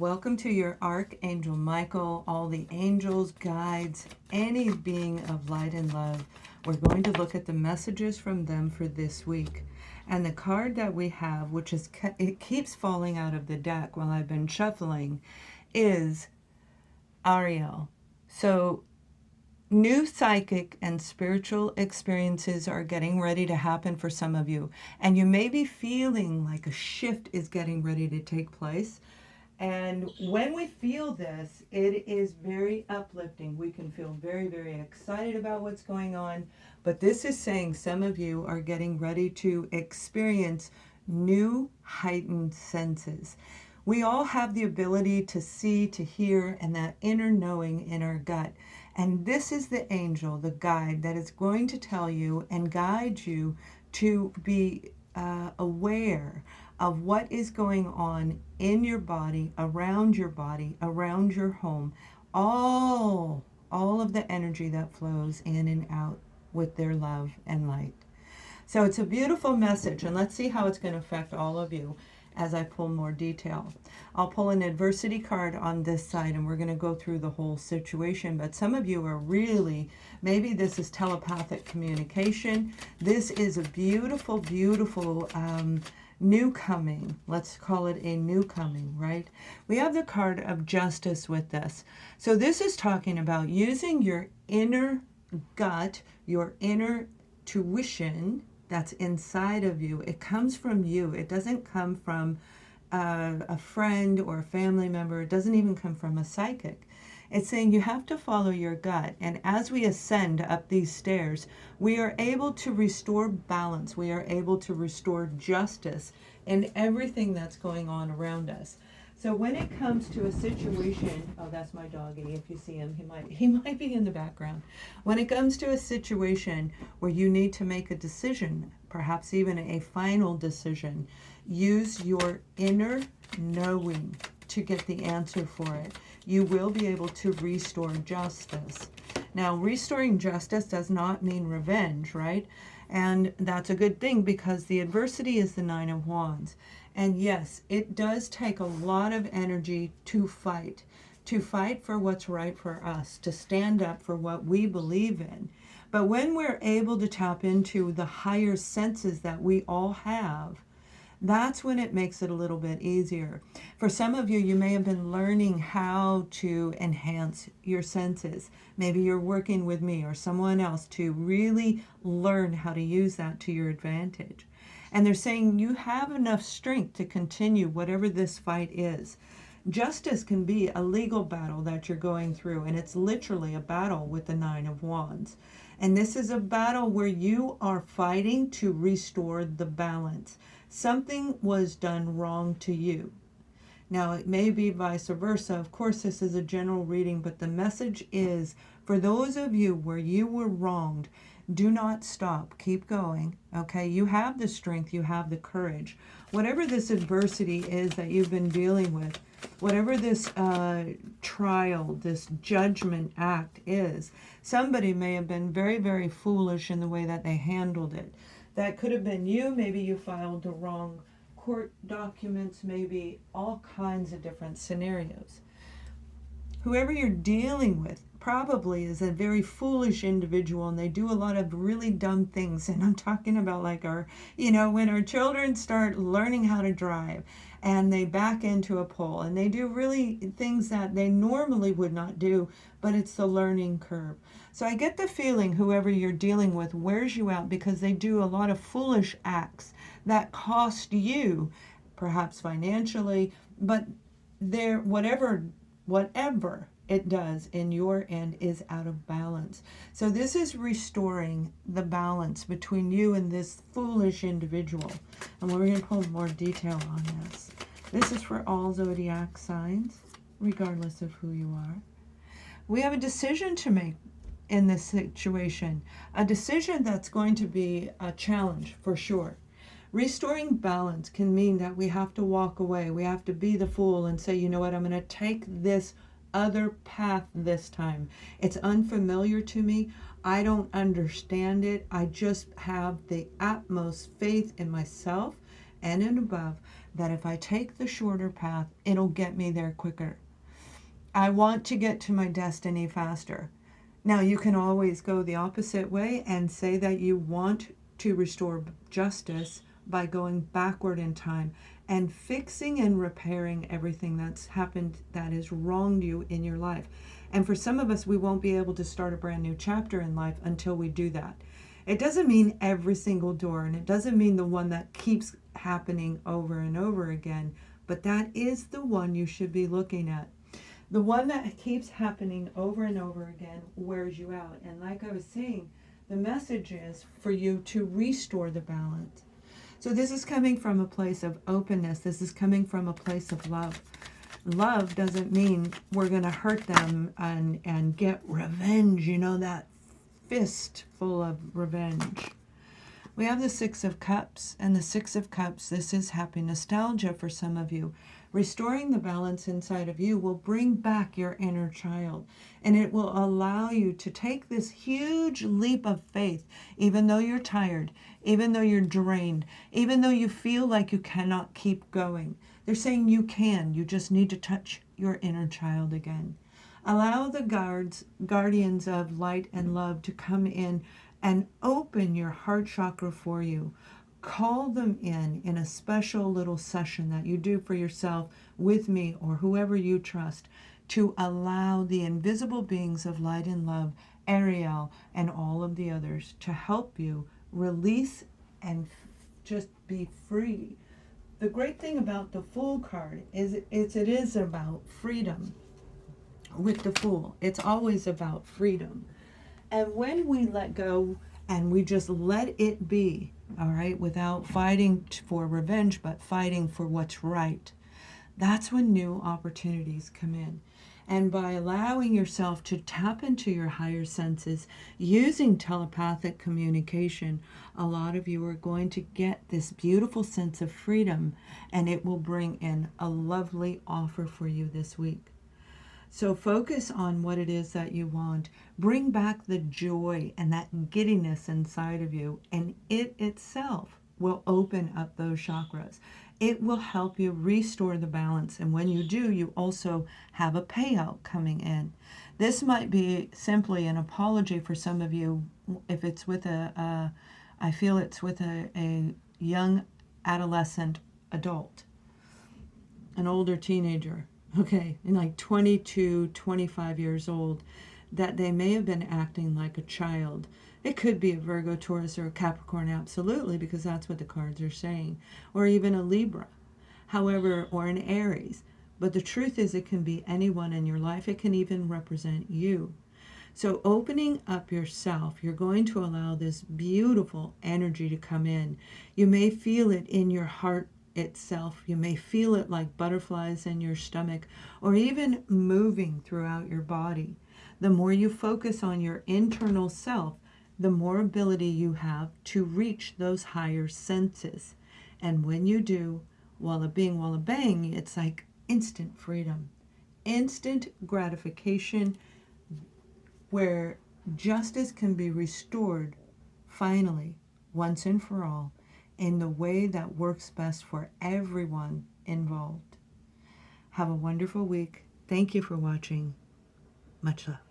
Welcome to your Archangel Michael, all the angels, guides, any being of light and love. We're going to look at the messages from them for this week. And the card that we have, which is, it keeps falling out of the deck while I've been shuffling, is Ariel. So new psychic and spiritual experiences are getting ready to happen for some of you. And you may be feeling like a shift is getting ready to take place. And when we feel this, it is very uplifting. We can feel very, very excited about what's going on. But this is saying some of you are getting ready to experience new heightened senses. We all have the ability to see, to hear, and that inner knowing in our gut. And this is the angel, the guide, that is going to tell you and guide you to be aware of what is going on in your body, around your home, all of the energy that flows in and out with their love and light. So it's a beautiful message, and let's see how it's going to affect all of you as I pull more detail. I'll pull an adversity card on this side, and we're going to go through the whole situation. But some of you are really, maybe this is telepathic communication. This is a beautiful, beautiful new coming. Let's call it a new coming, right? We have the card of justice with this. So this is talking about using your inner gut, your inner tuition that's inside of you. It comes from you. It doesn't come from a friend or a family member. It doesn't even come from a psychic. It's saying you have to follow your gut. And as we ascend up these stairs, we are able to restore balance. We are able to restore justice in everything that's going on around us. So when it comes to a situation, oh, that's my doggy. If you see him, he might be in the background. When it comes to a situation where you need to make a decision, perhaps even a final decision, use your inner knowing to get the answer for it. You will be able to restore justice. Now, restoring justice does not mean revenge, right? And that's a good thing because the adversity is the Nine of Wands. And yes, it does take a lot of energy to fight for what's right for us, to stand up for what we believe in. But when we're able to tap into the higher senses that we all have, that's when it makes it a little bit easier. For some of you, you may have been learning how to enhance your senses. Maybe you're working with me or someone else to really learn how to use that to your advantage. And they're saying you have enough strength to continue whatever this fight is. Justice can be a legal battle that you're going through, and it's literally a battle with the Nine of Wands. And this is a battle where you are fighting to restore the balance. Something was done wrong to you. Now, it may be vice versa. Of course, this is a general reading, but the message is, for those of you where you were wronged, do not stop. Keep going, okay? You have the strength. You have the courage. Whatever this adversity is that you've been dealing with, whatever this trial, this judgment act is, somebody may have been very, very foolish in the way that they handled it. That could have been you. Maybe you filed the wrong court documents, maybe all kinds of different scenarios. Whoever you're dealing with probably is a very foolish individual, and they do a lot of really dumb things. And I'm talking about like when our children start learning how to drive and they back into a pole and they do really things that they normally would not do, but it's the learning curve. So I get the feeling whoever you're dealing with wears you out because they do a lot of foolish acts that cost you, perhaps financially, but they're whatever it does in your end is out of balance. So this is restoring the balance between you and this foolish individual. And we're going to pull more detail on this. This is for all zodiac signs, regardless of who you are. We have a decision to make in this situation, a decision that's going to be a challenge for sure. Restoring balance can mean that we have to walk away. We have to be the fool and say, you know what, I'm going to take this other path this time. It's unfamiliar to me. I don't understand it. I just have the utmost faith in myself and in above that if I take the shorter path, it'll get me there quicker. I want to get to my destiny faster. Now, you can always go the opposite way and say that you want to restore justice by going backward in time and fixing and repairing everything that's happened that has wronged you in your life. And for some of us, we won't be able to start a brand new chapter in life until we do that. It doesn't mean every single door, and it doesn't mean the one that keeps happening over and over again, but that is the one you should be looking at. The one that keeps happening over and over again wears you out. And like I was saying, the message is for you to restore the balance. So this is coming from a place of openness. This is coming from a place of love. Love doesn't mean we're going to hurt them and get revenge, you know, that fist full of revenge. We have the Six of Cups, and the Six of Cups, this is happy nostalgia for some of you. Restoring the balance inside of you will bring back your inner child, and it will allow you to take this huge leap of faith, even though you're tired, even though you're drained, even though you feel like you cannot keep going. They're saying you can, you just need to touch your inner child again. Allow the guardians of light and love to come in and open your heart chakra for you. Call them in a special little session that you do for yourself with me or whoever you trust, to allow the invisible beings of light and love, Ariel and all of the others, to help you release and just be free. The great thing about the Fool card is it is about freedom. With the Fool, it's always about freedom. And when we let go and we just let it be, all right, without fighting for revenge, but fighting for what's right, that's when new opportunities come in. And by allowing yourself to tap into your higher senses using telepathic communication, a lot of you are going to get this beautiful sense of freedom, and it will bring in a lovely offer for you this week. So focus on what it is that you want. Bring back the joy and that giddiness inside of you, and it itself will open up those chakras. It will help you restore the balance. And when you do, you also have a payout coming in. This might be simply an apology for some of you if it's with I feel it's with a young adolescent adult, an older teenager. Okay, in like 22, 25 years old, that they may have been acting like a child. It could be a Virgo, Taurus, or a Capricorn, absolutely, because that's what the cards are saying. Or even a Libra, however, or an Aries. But the truth is, it can be anyone in your life. It can even represent you. So opening up yourself, you're going to allow this beautiful energy to come in. You may feel it in your heart itself. You may feel it like butterflies in your stomach, or even moving throughout your body. The more you focus on your internal self, the more ability you have to reach those higher senses. And when you do, walla bing, walla bang, it's like instant freedom, instant gratification, where justice can be restored finally, once and for all, in the way that works best for everyone involved. Have a wonderful week. Thank you for watching. Much love.